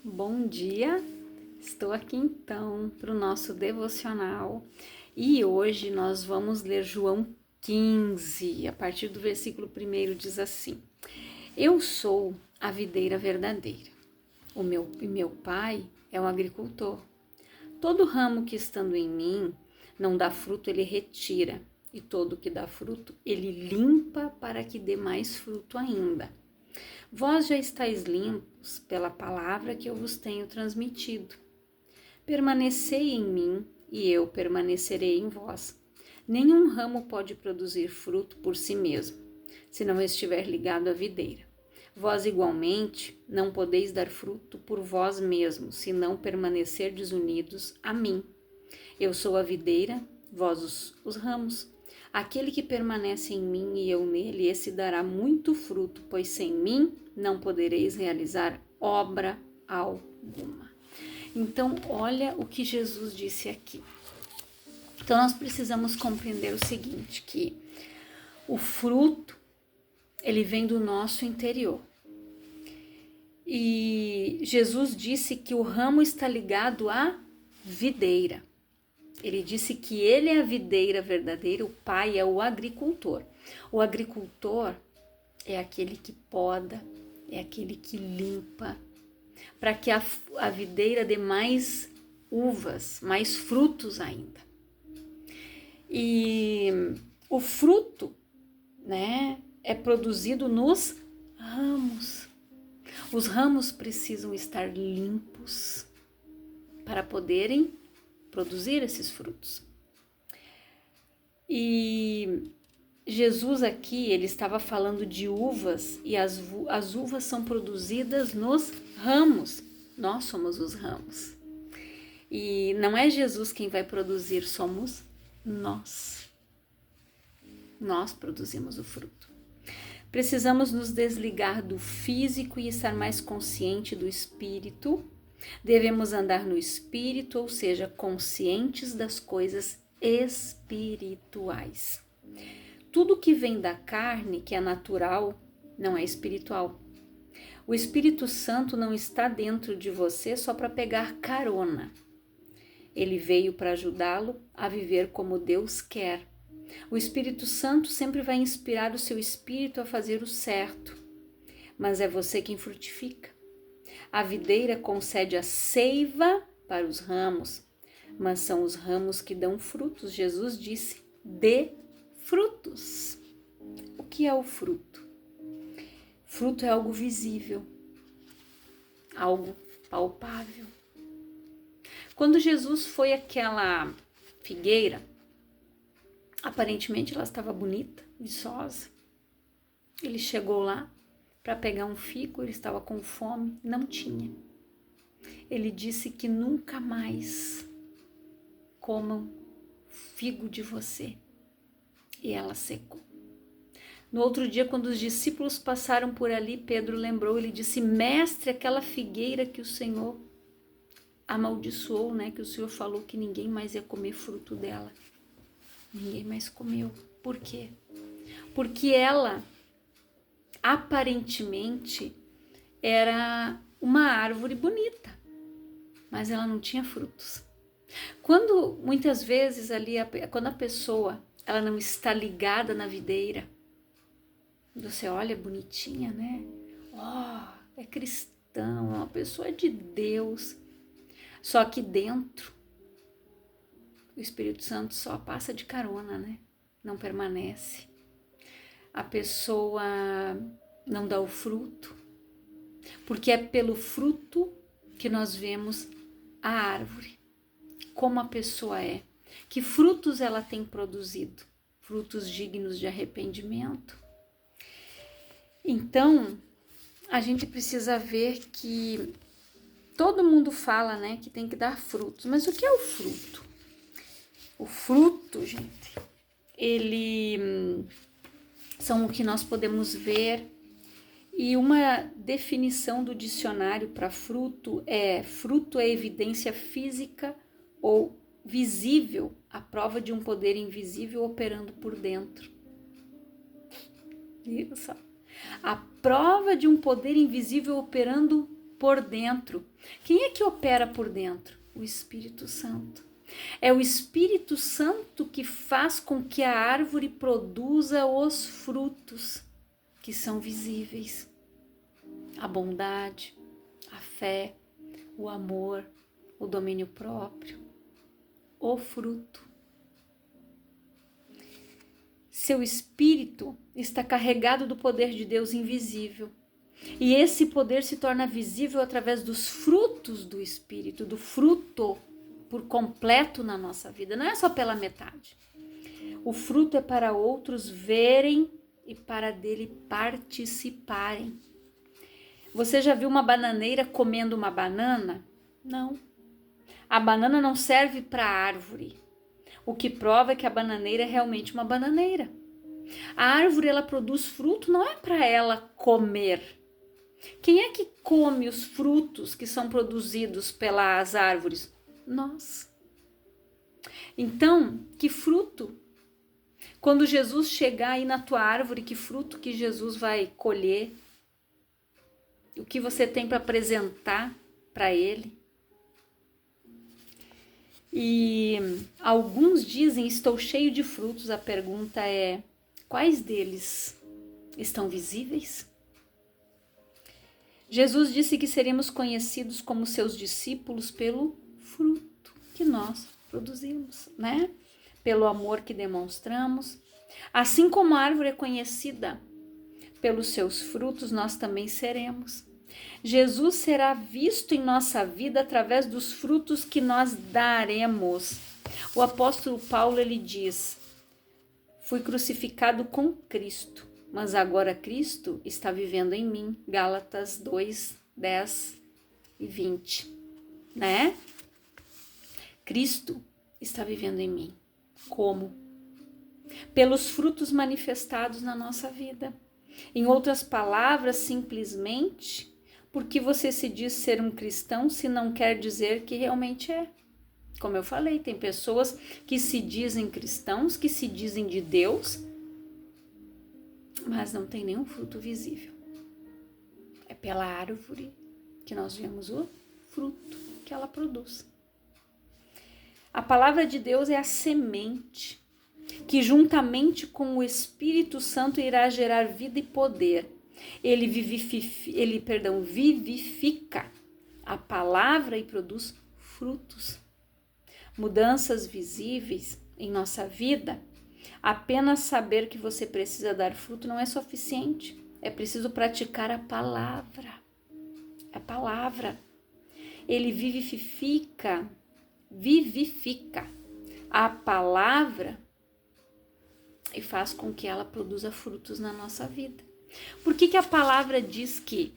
Bom dia, estou aqui então para o nosso devocional e hoje nós vamos ler João 15, a partir do versículo 1 diz assim: Eu sou a videira verdadeira, meu pai é um agricultor. Todo ramo que estando em mim não dá fruto, ele retira, e todo que dá fruto, ele limpa para que dê mais fruto ainda. Vós já estáis limpos pela palavra que eu vos tenho transmitido. Permanecei em mim e eu permanecerei em vós. Nenhum ramo pode produzir fruto por si mesmo, se não estiver ligado à videira. Vós igualmente não podeis dar fruto por vós mesmos, se não permanecerdes unidos a mim. Eu sou a videira, vós os ramos. Aquele que permanece em mim e eu nele, esse dará muito fruto, pois sem mim não podereis realizar obra alguma. Então, olha o que Jesus disse aqui. Então, nós precisamos compreender o seguinte, que o fruto, ele vem do nosso interior. E Jesus disse que o ramo está ligado à videira. Ele disse que ele é a videira verdadeira, o pai é o agricultor. O agricultor é aquele que poda, é aquele que limpa, para que a videira dê mais uvas, mais frutos ainda. E o fruto, né, é produzido nos ramos. Os ramos precisam estar limpos para poderem produzir esses frutos. E Jesus aqui, ele estava falando de uvas e as uvas são produzidas nos ramos. Nós somos os ramos. E não é Jesus quem vai produzir, somos nós. Nós produzimos o fruto. Precisamos nos desligar do físico e estar mais consciente do espírito. Devemos andar no espírito, ou seja, conscientes das coisas espirituais. Tudo que vem da carne, que é natural, não é espiritual. O Espírito Santo não está dentro de você só para pegar carona. Ele veio para ajudá-lo a viver como Deus quer. O Espírito Santo sempre vai inspirar o seu espírito a fazer o certo, mas é você quem frutifica. A videira concede a seiva para os ramos, mas são os ramos que dão frutos. Jesus disse: dê frutos. O que é o fruto? Fruto é algo visível, algo palpável. Quando Jesus foi àquela figueira, aparentemente ela estava bonita, viçosa. Ele chegou lá para pegar um figo, ele estava com fome, não tinha. Ele disse que nunca mais comam figo de você. E ela secou. No outro dia, quando os discípulos passaram por ali, Pedro lembrou, ele disse: Mestre, aquela figueira que o Senhor amaldiçoou, né? Que o Senhor falou que ninguém mais ia comer fruto dela. Ninguém mais comeu. Por quê? Porque ela aparentemente era uma árvore bonita, mas ela não tinha frutos. Quando muitas vezes ali, quando a pessoa ela não está ligada na videira, você olha bonitinha, né? É cristão, é uma pessoa de Deus. Só que dentro o Espírito Santo só passa de carona, né? Não permanece. A pessoa não dá o fruto, porque é pelo fruto que nós vemos a árvore, como a pessoa é, que frutos ela tem produzido, frutos dignos de arrependimento. Então, a gente precisa ver que todo mundo fala, né, que tem que dar frutos, mas o que é o fruto? O fruto, gente, ele são o que nós podemos ver, e uma definição do dicionário para fruto é evidência física ou visível, a prova de um poder invisível operando por dentro. Isso. A prova de um poder invisível operando por dentro. Quem é que opera por dentro? O Espírito Santo. É o Espírito Santo que faz com que a árvore produza os frutos que são visíveis. A bondade, a fé, o amor, o domínio próprio, o fruto. Seu espírito está carregado do poder de Deus invisível. E esse poder se torna visível através dos frutos do espírito, do fruto por completo na nossa vida. Não é só pela metade. O fruto é para outros verem e para dele participarem. Você já viu uma bananeira comendo uma banana? Não. A banana não serve para a árvore. O que prova é que a bananeira é realmente uma bananeira. A árvore, ela produz fruto, não é para ela comer. Quem é que come os frutos que são produzidos pelas árvores? Nós. Então, que fruto? Quando Jesus chegar aí na tua árvore, que fruto que Jesus vai colher? O que você tem para apresentar para ele? E alguns dizem, estou cheio de frutos. A pergunta é, quais deles estão visíveis? Jesus disse que seremos conhecidos como seus discípulos pelo fruto que nós produzimos, né? Pelo amor que demonstramos. Assim como a árvore é conhecida pelos seus frutos, nós também seremos. Jesus será visto em nossa vida através dos frutos que nós daremos. O apóstolo Paulo, ele diz, fui crucificado com Cristo, mas agora Cristo está vivendo em mim. Gálatas 2, 10 e 20, né? Cristo está vivendo em mim. Como? Pelos frutos manifestados na nossa vida. Em outras palavras, simplesmente porque você se diz ser um cristão se não quer dizer que realmente é. Como eu falei, tem pessoas que se dizem cristãos, que se dizem de Deus, mas não tem nenhum fruto visível. É pela árvore que nós vemos o fruto que ela produz. A palavra de Deus é a semente que juntamente com o Espírito Santo irá gerar vida e poder. Ele vivifica a palavra e produz frutos. Mudanças visíveis em nossa vida. Apenas saber que você precisa dar fruto não é suficiente. É preciso praticar a palavra. A palavra. Ele vivifica a palavra e faz com que ela produza frutos na nossa vida. Por que a palavra diz que,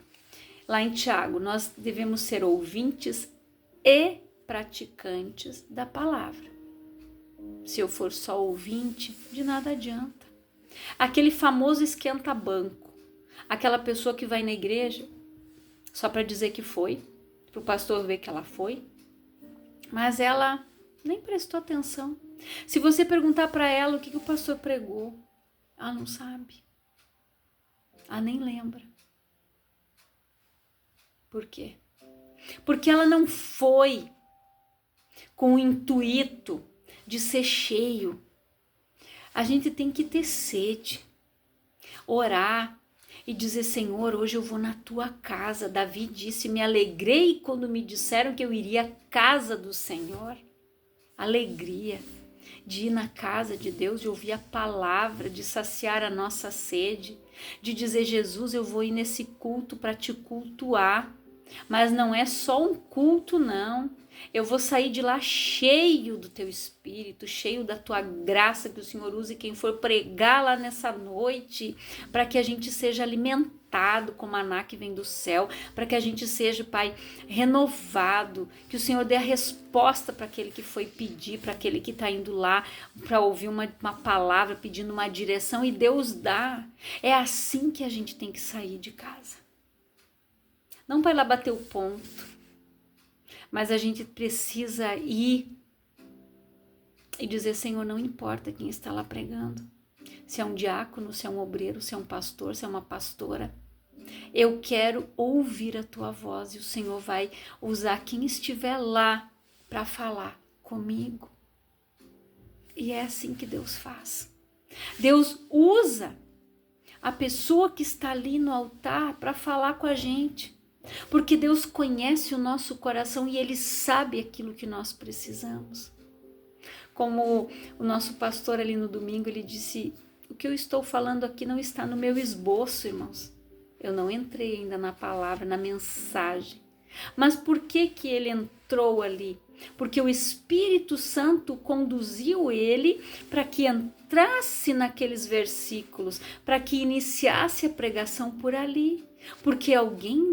lá em Tiago, nós devemos ser ouvintes e praticantes da palavra? Se eu for só ouvinte, de nada adianta. Aquele famoso esquenta-banco, aquela pessoa que vai na igreja só para dizer que foi, para o pastor ver que ela foi, mas ela nem prestou atenção. Se você perguntar para ela o que o pastor pregou, ela não sabe. Ela nem lembra. Por quê? Porque ela não foi com o intuito de ser cheio. A gente tem que ter sede, orar e dizer, Senhor, hoje eu vou na tua casa. Davi disse, me alegrei quando me disseram que eu iria à casa do Senhor. Alegria de ir na casa de Deus, de ouvir a palavra, de saciar a nossa sede, de dizer, Jesus, eu vou ir nesse culto para te cultuar, mas não é só um culto, não. Eu vou sair de lá cheio do teu Espírito, cheio da tua graça, que o Senhor use quem for pregar lá nessa noite, para que a gente seja alimentado com maná que vem do céu, para que a gente seja, Pai, renovado, que o Senhor dê a resposta para aquele que foi pedir, para aquele que está indo lá para ouvir uma palavra, pedindo uma direção, e Deus dá. É assim que a gente tem que sair de casa. Não para ir lá bater o ponto, mas a gente precisa ir e dizer, Senhor, não importa quem está lá pregando, se é um diácono, se é um obreiro, se é um pastor, se é uma pastora, Eu quero ouvir a tua voz e o Senhor vai usar quem estiver lá para falar comigo. E é assim que Deus faz. Deus usa a pessoa que está ali no altar para falar com a gente. Porque Deus conhece o nosso coração e Ele sabe aquilo que nós precisamos. Como o nosso pastor ali no domingo, ele disse, o que eu estou falando aqui não está no meu esboço, irmãos. Eu não entrei ainda na palavra, na mensagem. Mas por que que ele entrou ali? Porque o Espírito Santo conduziu ele para que entrasse naqueles versículos, para que iniciasse a pregação por ali. Porque alguns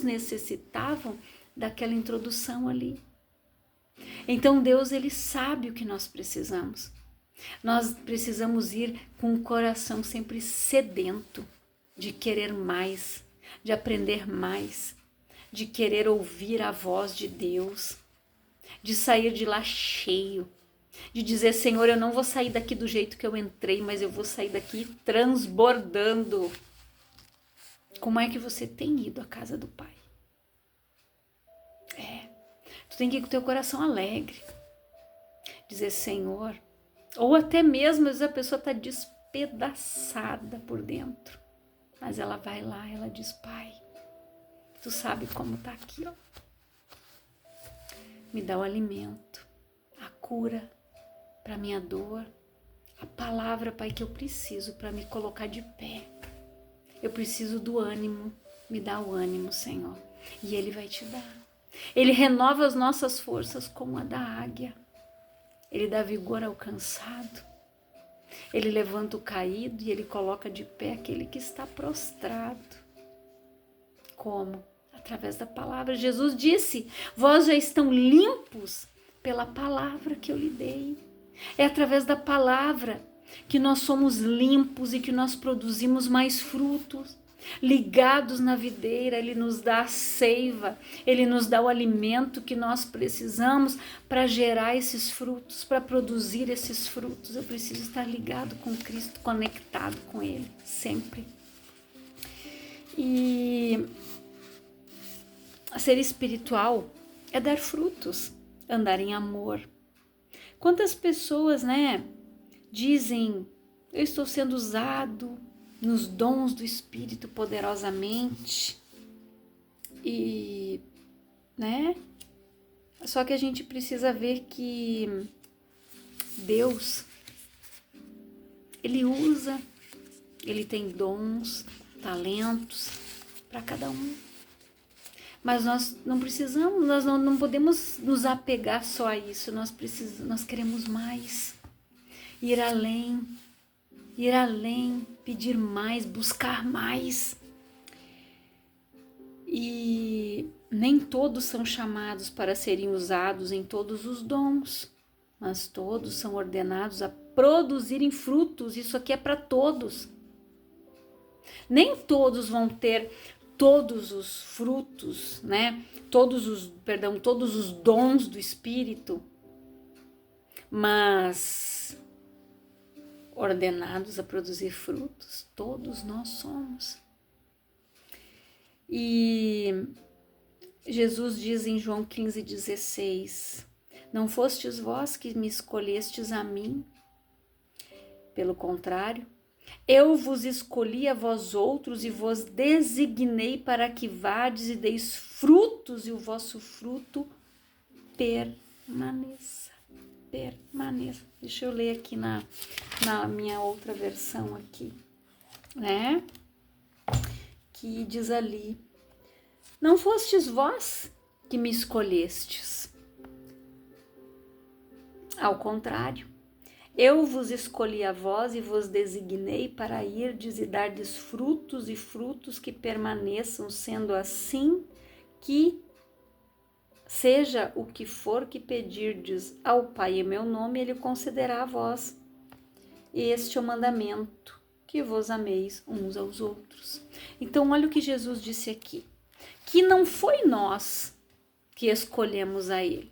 necessitavam daquela introdução ali. Então Deus, ele sabe o que nós precisamos. Nós precisamos ir com o coração sempre sedento de querer mais, de aprender mais, de querer ouvir a voz de Deus, de sair de lá cheio, de dizer, Senhor, eu não vou sair daqui do jeito que eu entrei, mas eu vou sair daqui transbordando. Como é que você tem ido à casa do Pai? Tu tem que ir com o teu coração alegre. Dizer, Senhor, ou até mesmo, às vezes a pessoa está despedaçada por dentro. Mas ela vai lá, ela diz, Pai, tu sabe como está aqui, ó. Me dá o alimento, a cura para minha dor, a palavra, Pai, que eu preciso para me colocar de pé. Eu preciso do ânimo, me dá o ânimo, Senhor. E Ele vai te dar. Ele renova as nossas forças como a da águia. Ele dá vigor ao cansado. Ele levanta o caído e Ele coloca de pé aquele que está prostrado. Como? Através da palavra. Jesus disse, vós já estão limpos pela palavra que eu lhe dei. É através da palavra que nós somos limpos e que nós produzimos mais frutos. Ligados na videira, Ele nos dá a seiva, Ele nos dá o alimento que nós precisamos para gerar esses frutos, para produzir esses frutos. Eu preciso estar ligado com Cristo, conectado com Ele, sempre. E ser espiritual é dar frutos, andar em amor. Quantas pessoas, dizem, eu estou sendo usado nos dons do Espírito poderosamente, só que a gente precisa ver que Deus, Ele usa, Ele tem dons, talentos para cada um, mas nós não precisamos, nós não podemos nos apegar só a isso, nós queremos mais, ir além, pedir mais, buscar mais. E nem todos são chamados para serem usados em todos os dons, mas todos são ordenados a produzirem frutos. Isso aqui é para todos. Nem todos vão ter todos os frutos, todos os dons do Espírito, mas ordenados a produzir frutos, todos nós somos. E Jesus diz em João 15,16, não fostes vós que me escolhestes a mim, pelo contrário, eu vos escolhi a vós outros e vos designei para que vades e deis frutos e o vosso fruto permaneça. Deixa eu ler aqui na minha outra versão aqui, que diz ali, não fostes vós que me escolhestes, ao contrário, eu vos escolhi a vós e vos designei para irdes e dardes frutos e frutos que permaneçam, sendo assim que seja o que for que pedirdes ao Pai em meu nome, Ele concederá a vós. Este é o mandamento, que vos ameis uns aos outros. Então, olha o que Jesus disse aqui, que não foi nós que escolhemos a Ele.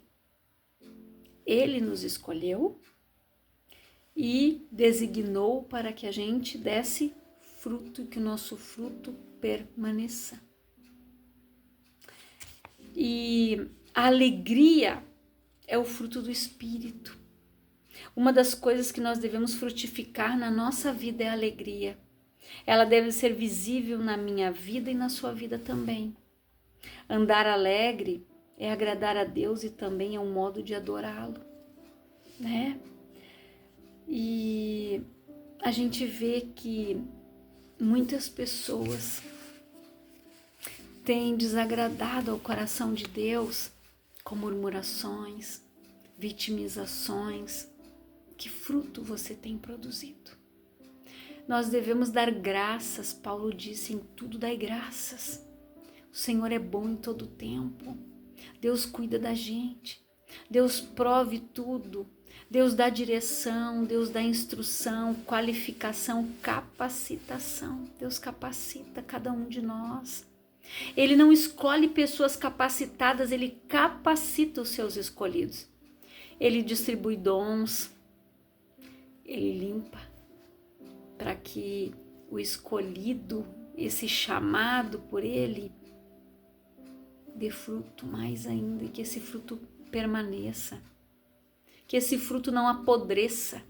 Ele nos escolheu e designou para que a gente desse fruto e que o nosso fruto permaneça. E a alegria é o fruto do Espírito. Uma das coisas que nós devemos frutificar na nossa vida é a alegria. Ela deve ser visível na minha vida e na sua vida também. Andar alegre é agradar a Deus e também é um modo de adorá-lo, né? E a gente vê que muitas pessoas têm desagradado ao coração de Deus com murmurações, vitimizações. Que fruto você tem produzido? Nós devemos dar graças, Paulo disse, em tudo dai graças. O Senhor é bom em todo tempo. Deus cuida da gente. Deus prove tudo. Deus dá direção, Deus dá instrução, qualificação, capacitação. Deus capacita cada um de nós. Ele não escolhe pessoas capacitadas, ele capacita os seus escolhidos. Ele distribui dons, ele limpa para que o escolhido, esse chamado por ele, dê fruto mais ainda e que esse fruto permaneça, que esse fruto não apodreça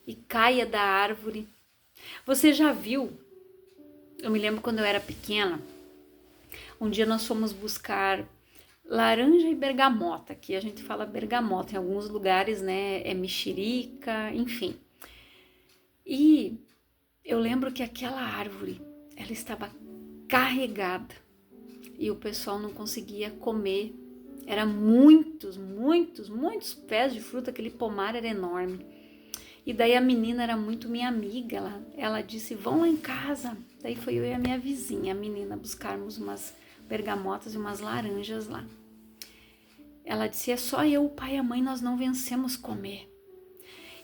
e caia da árvore. Você já viu? Eu me lembro quando eu era pequena, um dia nós fomos buscar laranja e bergamota, aqui a gente fala bergamota, em alguns lugares, né, é mexerica, enfim. E eu lembro que aquela árvore, ela estava carregada e o pessoal não conseguia comer. Era muitos pés de fruta, aquele pomar era enorme. E daí a menina era muito minha amiga, ela disse, vão lá em casa. Daí foi eu e a minha vizinha, a menina, buscarmos umas bergamotas e umas laranjas lá. Ela disse, é só eu, o pai e a mãe, nós não vencemos comer.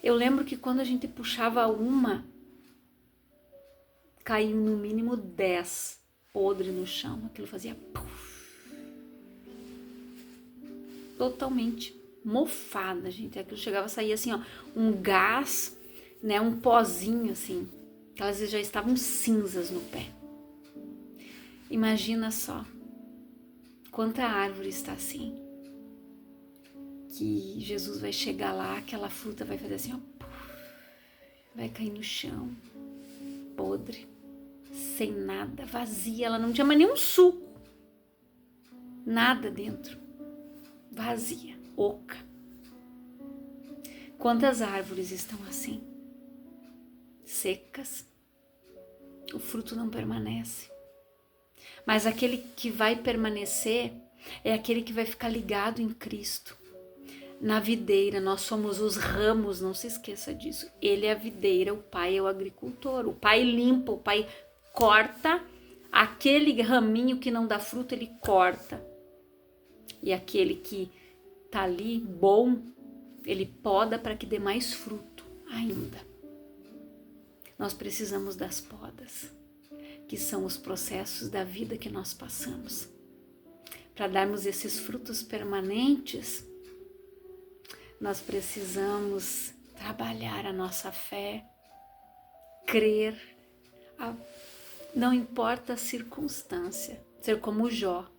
Eu lembro que quando a gente puxava uma, caiu no mínimo 10 podre no chão. Aquilo fazia puff, totalmente mofada, gente. Aquilo chegava a sair assim, ó, um gás, né, um pozinho assim, que elas já estavam cinzas no pé. Imagina só quanta árvore está assim, que Jesus vai chegar lá, aquela fruta vai fazer assim, ó, vai cair no chão, podre, sem nada, vazia, ela não tinha mais nenhum suco, nada dentro, vazia, oca. Quantas árvores estão assim, secas, o fruto não permanece. Mas aquele que vai permanecer é aquele que vai ficar ligado em Cristo. Na videira, nós somos os ramos, não se esqueça disso. Ele é a videira, o pai é o agricultor. O pai limpa, o pai corta. Aquele raminho que não dá fruto, ele corta. E aquele que tá ali, bom, ele poda para que dê mais fruto ainda. Nós precisamos das podas, que são os processos da vida que nós passamos. Para darmos esses frutos permanentes, nós precisamos trabalhar a nossa fé, crer, não importa a circunstância, ser como Jó,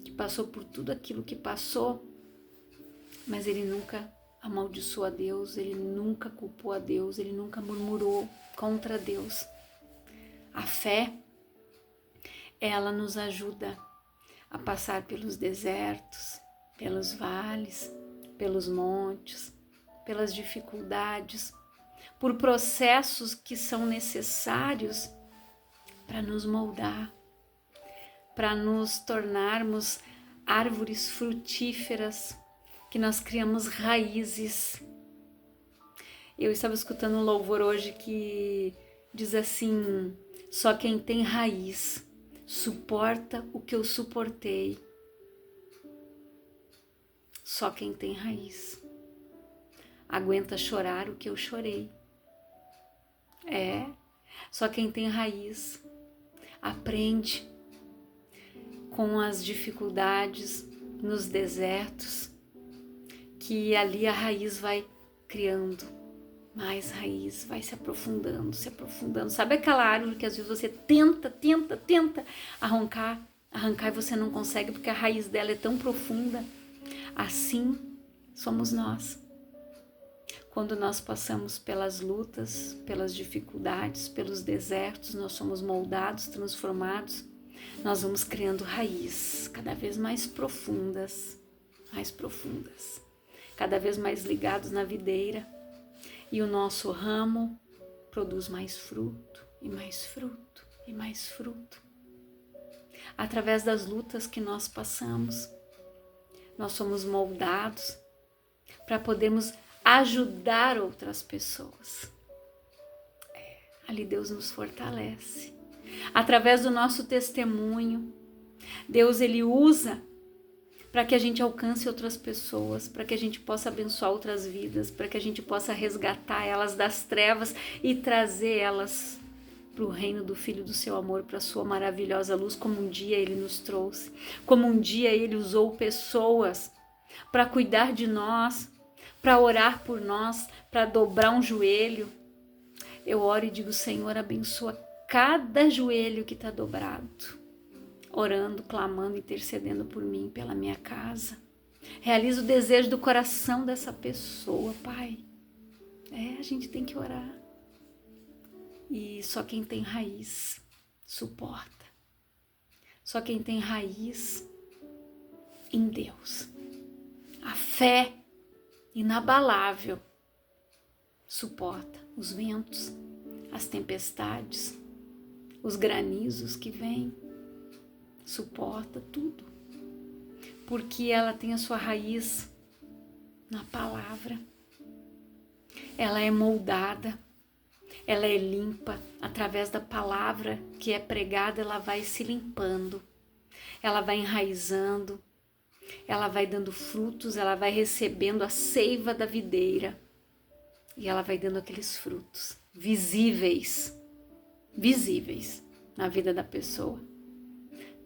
que passou por tudo aquilo que passou, mas ele nunca amaldiçoou a Deus, ele nunca culpou a Deus, ele nunca murmurou contra Deus. A fé, ela nos ajuda a passar pelos desertos, pelos vales, pelos montes, pelas dificuldades, por processos que são necessários para nos moldar, para nos tornarmos árvores frutíferas, que nós criamos raízes. Eu estava escutando um louvor hoje que diz assim, só quem tem raiz suporta o que eu suportei. Só quem tem raiz aguenta chorar o que eu chorei. Só quem tem raiz aprende com as dificuldades nos desertos, que ali a raiz vai criando mais raiz vai se aprofundando, se aprofundando. Sabe aquela árvore que às vezes você tenta arrancar e você não consegue porque a raiz dela é tão profunda? Assim somos nós. Quando nós passamos pelas lutas, pelas dificuldades, pelos desertos, nós somos moldados, transformados, nós vamos criando raízes cada vez mais profundas, cada vez mais ligados na videira. E o nosso ramo produz mais fruto, e mais fruto, e mais fruto. Através das lutas que nós passamos, nós somos moldados para podermos ajudar outras pessoas. Ali Deus nos fortalece. Através do nosso testemunho, Deus ele usa para que a gente alcance outras pessoas, para que a gente possa abençoar outras vidas, para que a gente possa resgatar elas das trevas e trazer elas para o reino do Filho do seu amor, para a sua maravilhosa luz, como um dia Ele nos trouxe, como um dia Ele usou pessoas para cuidar de nós, para orar por nós, para dobrar um joelho. Eu oro e digo, Senhor, abençoa cada joelho que está dobrado, orando, clamando, intercedendo por mim, pela minha casa. Realiza o desejo do coração dessa pessoa, Pai. A gente tem que orar. E só quem tem raiz suporta. Só quem tem raiz em Deus. A fé inabalável suporta os ventos, as tempestades, os granizos que vêm. Suporta tudo, porque ela tem a sua raiz na palavra. Ela é moldada, ela é limpa. Através da palavra que é pregada, ela vai se limpando, ela vai enraizando, ela vai dando frutos, ela vai recebendo a seiva da videira e ela vai dando aqueles frutos visíveis na vida da pessoa.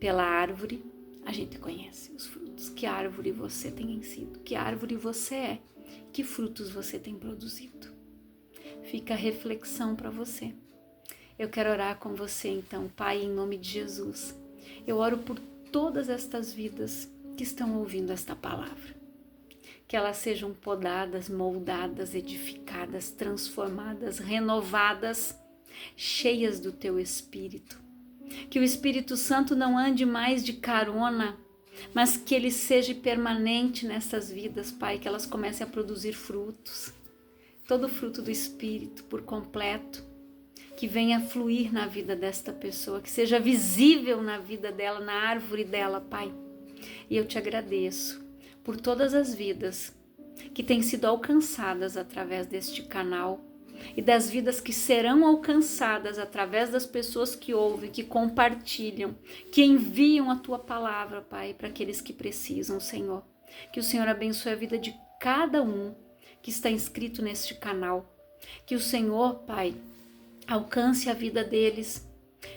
Pela árvore, a gente conhece os frutos. Que árvore você tem sido? Que árvore você é? Que frutos você tem produzido? Fica a reflexão para você. Eu quero orar com você então, Pai, em nome de Jesus. Eu oro por todas estas vidas que estão ouvindo esta palavra. Que elas sejam podadas, moldadas, edificadas, transformadas, renovadas, cheias do Teu Espírito. Que o Espírito Santo não ande mais de carona, mas que ele seja permanente nessas vidas, Pai, que elas comecem a produzir frutos. Todo fruto do Espírito por completo, que venha fluir na vida desta pessoa, que seja visível na vida dela, na árvore dela, Pai. E eu te agradeço por todas as vidas que têm sido alcançadas através deste canal, e das vidas que serão alcançadas através das pessoas que ouvem, que compartilham, que enviam a Tua palavra, Pai, para aqueles que precisam, Senhor. Que o Senhor abençoe a vida de cada um que está inscrito neste canal. Que o Senhor, Pai, alcance a vida deles,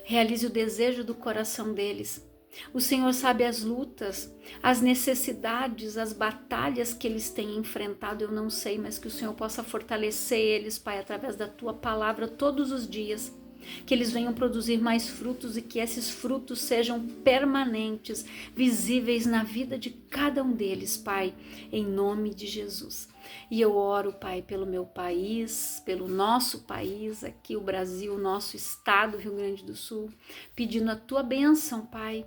realize o desejo do coração deles. O Senhor sabe as lutas, as necessidades, as batalhas que eles têm enfrentado, eu não sei, mas que o Senhor possa fortalecer eles, Pai, através da Tua palavra todos os dias, que eles venham produzir mais frutos e que esses frutos sejam permanentes, visíveis na vida de cada um deles, Pai, em nome de Jesus. E eu oro, Pai, pelo meu país, pelo nosso país, aqui o Brasil, o nosso estado, Rio Grande do Sul, pedindo a Tua bênção, Pai,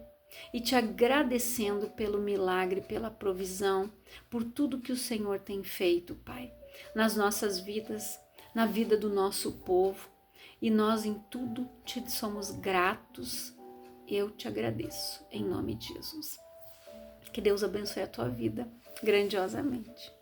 e te agradecendo pelo milagre, pela provisão, por tudo que o Senhor tem feito, Pai, nas nossas vidas, na vida do nosso povo, e nós em tudo te somos gratos. Eu te agradeço, em nome de Jesus. Que Deus abençoe a tua vida grandiosamente.